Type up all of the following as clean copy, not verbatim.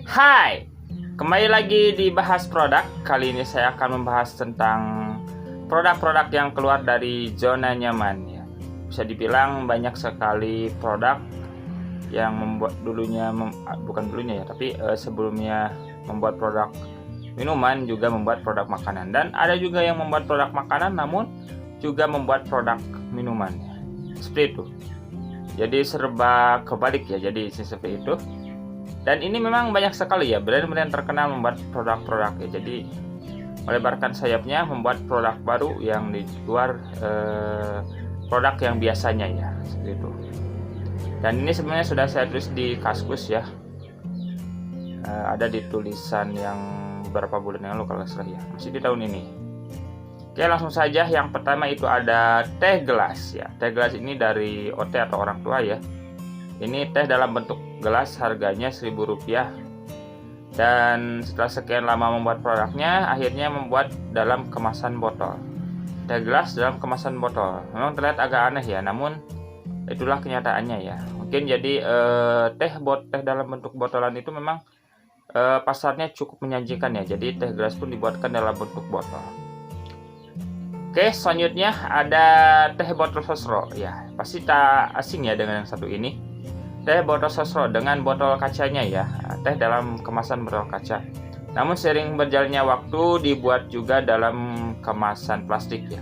Hai, kembali lagi di Bahas Produk. Kali ini saya akan membahas tentang produk-produk yang keluar dari zona nyaman ya. Bisa dibilang banyak sekali produk yang membuat sebelumnya membuat produk minuman, juga membuat produk makanan, dan ada juga yang membuat produk makanan namun juga membuat produk minuman ya. Seperti itu. Jadi serba kebalik ya, jadi seperti itu. Dan ini memang banyak sekali ya brand-brand terkenal membuat produk-produk ya. Jadi melebarkan sayapnya, membuat produk baru yang di luar produk yang biasanya ya, seperti itu. Dan ini sebenarnya sudah saya tulis di Kaskus ya. Ada di tulisan yang beberapa bulan yang lalu kalau nggak salah ya, masih di tahun ini. Oke, langsung saja. Yang pertama itu ada teh gelas ya. Teh gelas ini dari OT atau orang tua ya. Ini teh dalam bentuk gelas, harganya Rp1.000. Dan setelah sekian lama membuat produknya, akhirnya membuat dalam kemasan botol. Teh gelas dalam kemasan botol. Memang terlihat agak aneh ya, namun itulah kenyataannya ya. Mungkin jadi teh dalam bentuk botolan itu memang pasarnya cukup menjanjikan ya. Jadi teh gelas pun dibuatkan dalam bentuk botol. Oke, selanjutnya ada teh botol sosro ya. Pasti tak asing ya dengan yang satu ini. Teh botol sosro dengan botol kacanya ya. Teh dalam kemasan botol kaca. Namun sering berjalannya waktu dibuat juga dalam kemasan plastik ya.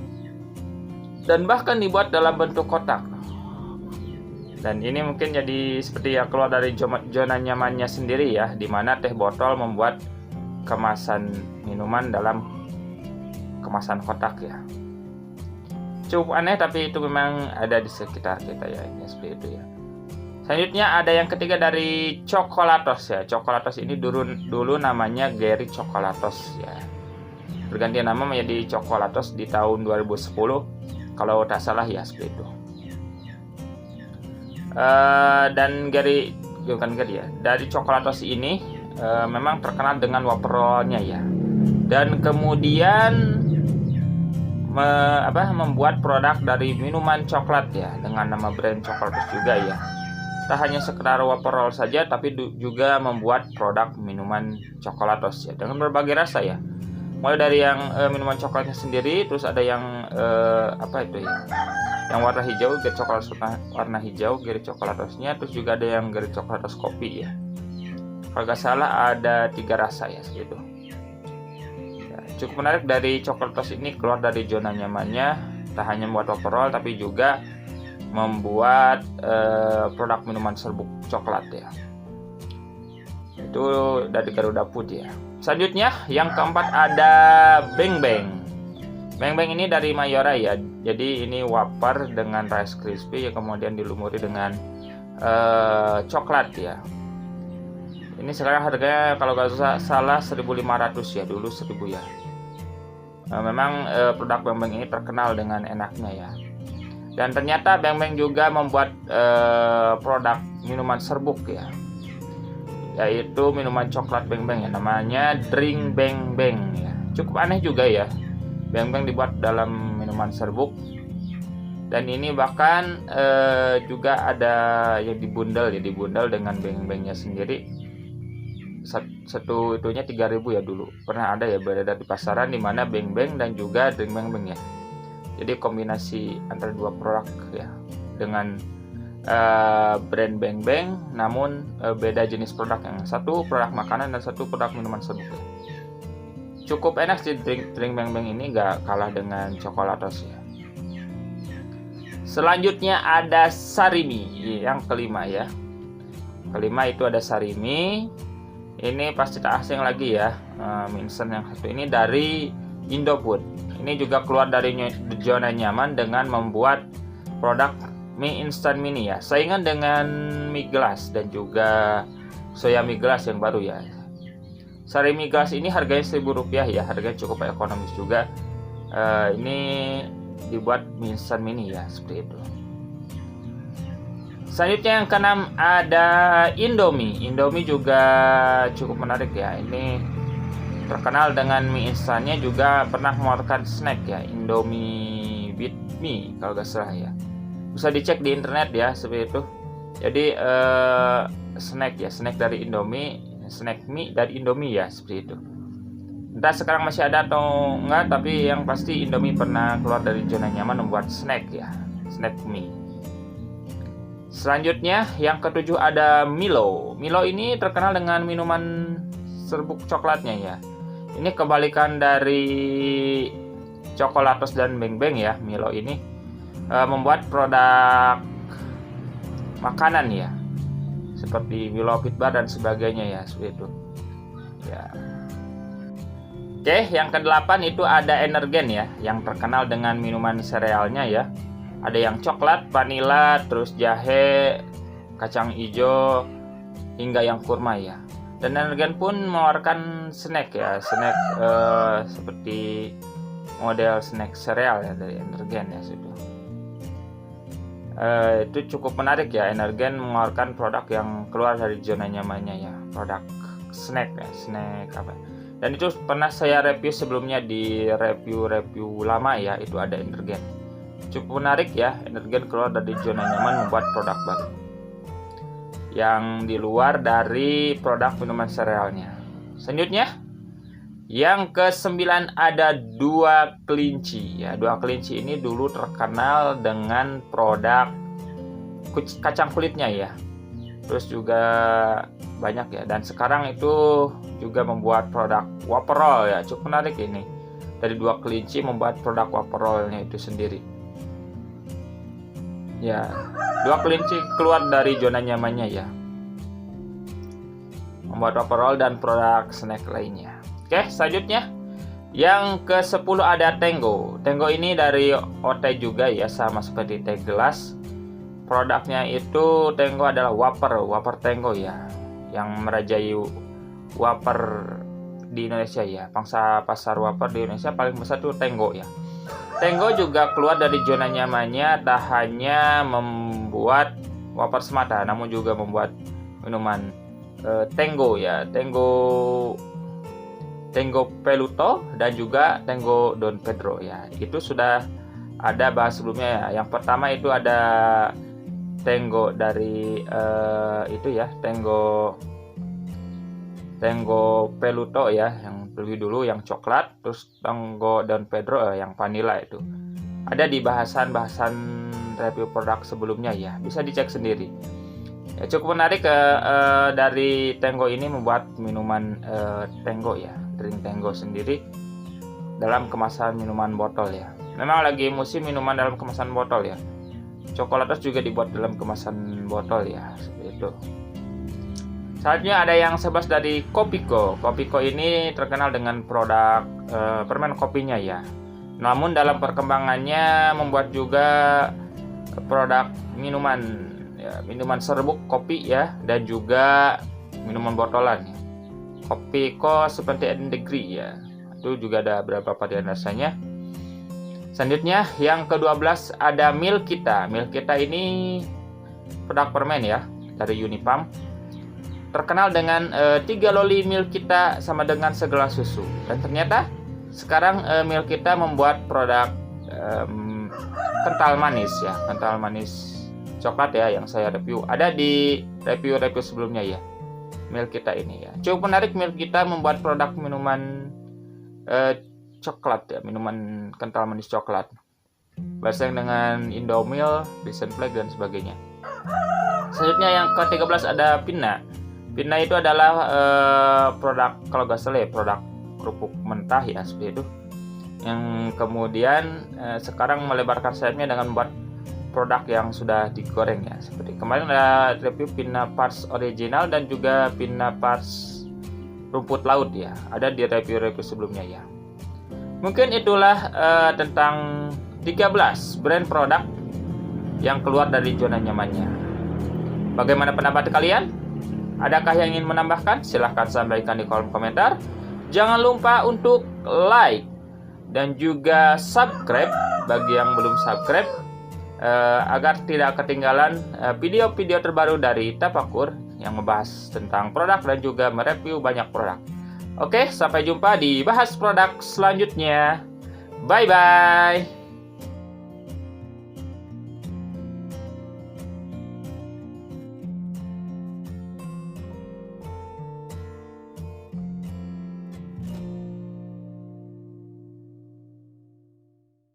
Dan bahkan dibuat dalam bentuk kotak. Dan ini mungkin jadi seperti ya keluar dari zona nyamannya sendiri ya, di mana teh botol membuat kemasan minuman dalam kemasan kotak ya. Cukup aneh, tapi itu memang ada di sekitar kita ya, ini seperti itu ya. Selanjutnya ada yang ketiga dari Chocolatos ya. Chocolatos ini dulu namanya Gary Chocolatos ya. Berganti nama menjadi Chocolatos di tahun 2010 kalau tak salah ya, seperti itu. Dan Gary ya. Dari Chocolatos ini memang terkenal dengan waferolnya ya. Dan kemudian membuat produk dari minuman coklat ya dengan nama brand Chocolatos juga ya. Tak hanya sekedar waferol saja, tapi juga membuat produk minuman Chocolatos ya dengan berbagai rasa ya. Mulai dari yang minuman coklatnya sendiri, terus ada yang yang warna hijau, Gary Chocolatos warna hijau, Gary Chocolatosnya, terus juga ada yang Gary Chocolatos kopi ya. Kalau nggak salah ada 3 rasa ya, seperti itu. Ya, cukup menarik dari Chocolatos ini, keluar dari zona nyamannya, tak hanya membuat waferol tapi juga membuat produk minuman serbuk coklat ya. Itu dari Garuda Food ya. Selanjutnya yang keempat ada Beng Beng. Beng Beng ini dari Mayora ya. Jadi ini wafer dengan Rice Krispie yang kemudian dilumuri dengan coklat ya. Ini sekarang harganya kalau nggak salah 1.500 ya, dulu 1.000 ya. Memang produk Beng Beng ini terkenal dengan enaknya ya. Dan ternyata Beng Beng juga membuat produk minuman serbuk ya, yaitu minuman coklat Beng Beng ya, namanya Drink Beng Beng ya. Cukup aneh juga ya, Beng Beng dibuat dalam minuman serbuk. Dan ini bahkan juga ada yang dibundel dengan Beng Bengnya sendiri. Satu itunya 3.000 ya, dulu pernah ada ya beredar di pasaran, di mana Beng Beng dan juga Drink Beng Beng ya. Jadi kombinasi antara dua produk ya, dengan brand Beng Beng, namun beda jenis produk, yang satu produk makanan dan satu produk minuman serbuk ya. Cukup enak sih drink Beng Beng ini, nggak kalah dengan Chocolatos ya. Selanjutnya ada Sarimi yang kelima ya. Kelima itu ada Sarimi. Ini pasti tak asing lagi ya, mie instan yang satu ini dari Indofood. Ini juga keluar dari zona nyaman dengan membuat produk mie instan mini ya, saingan dengan mie gelas dan juga soya mie gelas yang baru ya. Sari mie gelas ini harganya Rp1.000 ya, harganya cukup ekonomis juga. Ini dibuat mie instan mini ya, seperti itu. Selanjutnya yang keenam ada Indomie. Indomie juga cukup menarik ya. Ini terkenal dengan mie instannya, juga pernah mengeluarkan snack ya, Indomie with mie kalau nggak salah ya. Bisa dicek di internet ya, seperti itu. Jadi snack dari Indomie snack mie dari Indomie ya, seperti itu. Entah sekarang masih ada atau enggak, tapi yang pasti Indomie pernah keluar dari zona nyaman membuat snack ya, snack mie. Selanjutnya yang ketujuh ada Milo. Milo ini terkenal dengan minuman serbuk coklatnya ya. Ini kebalikan dari Chocolatos dan Beng Beng ya. Milo ini membuat produk makanan ya, seperti Milo Fitbar dan sebagainya ya, seperti itu ya. Oke, yang ke-8 itu ada Energen ya, yang terkenal dengan minuman serealnya ya. Ada yang coklat, vanila, terus jahe, kacang hijau, hingga yang kurma ya. Dan Energen pun mengeluarkan snack ya, snack seperti model snack sereal ya dari Energen ya, situ. Itu cukup menarik ya, Energen mengeluarkan produk yang keluar dari zona nyamannya ya, produk snack ya, snack apa. Dan itu pernah saya review sebelumnya di review lama ya, itu ada Energen. Cukup menarik ya, Energen keluar dari zona nyaman membuat produk baru yang di luar dari produk minuman serealnya. Selanjutnya yang ke-9 ada Dua Kelinci ya. Dua Kelinci ini dulu terkenal dengan produk kacang kulitnya ya. Terus juga banyak ya, dan sekarang itu juga membuat produk waferol ya, cukup menarik ini. Dari Dua Kelinci membuat produk waferolnya itu sendiri. Ya, Dua Kelinci keluar dari zona nyamannya ya, membuat waferol dan produk snack lainnya. Oke, selanjutnya yang ke-10 ada Tenggo. Tenggo ini dari OT juga ya, sama seperti teh gelas. Produknya itu Tenggo adalah wafer Tenggo ya, yang merajai wafer di Indonesia ya. Pangsa pasar wafer di Indonesia paling besar itu Tenggo ya. Tenggo juga keluar dari zona nyamannya, tak hanya membuat wafer semata, namun juga membuat minuman Tenggo ya, Tenggo Peluto dan juga Tenggo Don Pedro ya. Itu sudah ada bahas sebelumnya ya. Yang pertama itu ada Tenggo dari itu ya, Tenggo Peluto ya, yang lebih dulu yang coklat, terus Tenggo Don Pedro yang vanilla itu. Ada di bahasan review produk sebelumnya ya, bisa dicek sendiri. Ya, cukup menarik dari Tenggo ini membuat minuman Tenggo ya, drink Tenggo sendiri dalam kemasan minuman botol ya. Memang lagi musim minuman dalam kemasan botol ya. Chocolatos juga dibuat dalam kemasan botol ya, seperti itu. Selanjutnya ada yang 11 dari Kopiko. Kopiko ini terkenal dengan produk permen kopinya ya. Namun dalam perkembangannya membuat juga produk minuman ya, minuman serbuk kopi ya, dan juga minuman botolan ya. Kopiko seperti Degree ya. Itu juga ada beberapa varian rasanya. Selanjutnya yang ke-12 ada Milkita. Milkita ini produk permen ya dari Unipam. Terkenal dengan 3 loli Milkita sama dengan segelas susu. Dan ternyata sekarang Milkita membuat produk kental manis ya, kental manis coklat ya, yang saya review. Ada di review sebelumnya ya, Milkita ini ya. Cukup menarik, Milkita membuat produk minuman coklat ya, minuman kental manis coklat. Bersaing dengan Indomil, Vision Flag dan sebagainya. Selanjutnya yang ke-13 ada Pinna. Pinna itu adalah produk, kalau nggak salah ya, produk kerupuk mentah ya, seperti itu. Yang kemudian sekarang melebarkan sayapnya dengan membuat produk yang sudah digoreng ya. Seperti kemarin ada review Pinna Pars original dan juga Pinna Pars rumput laut ya. Ada di review sebelumnya ya. Mungkin itulah tentang 13 brand produk yang keluar dari zona nyamannya. Bagaimana pendapat kalian? Adakah yang ingin menambahkan? Silahkan sampaikan di kolom komentar. Jangan lupa untuk like dan juga subscribe bagi yang belum subscribe, agar tidak ketinggalan video-video terbaru dari Tafakur yang membahas tentang produk dan juga mereview banyak produk. Oke, sampai jumpa di bahas produk selanjutnya. Bye-bye.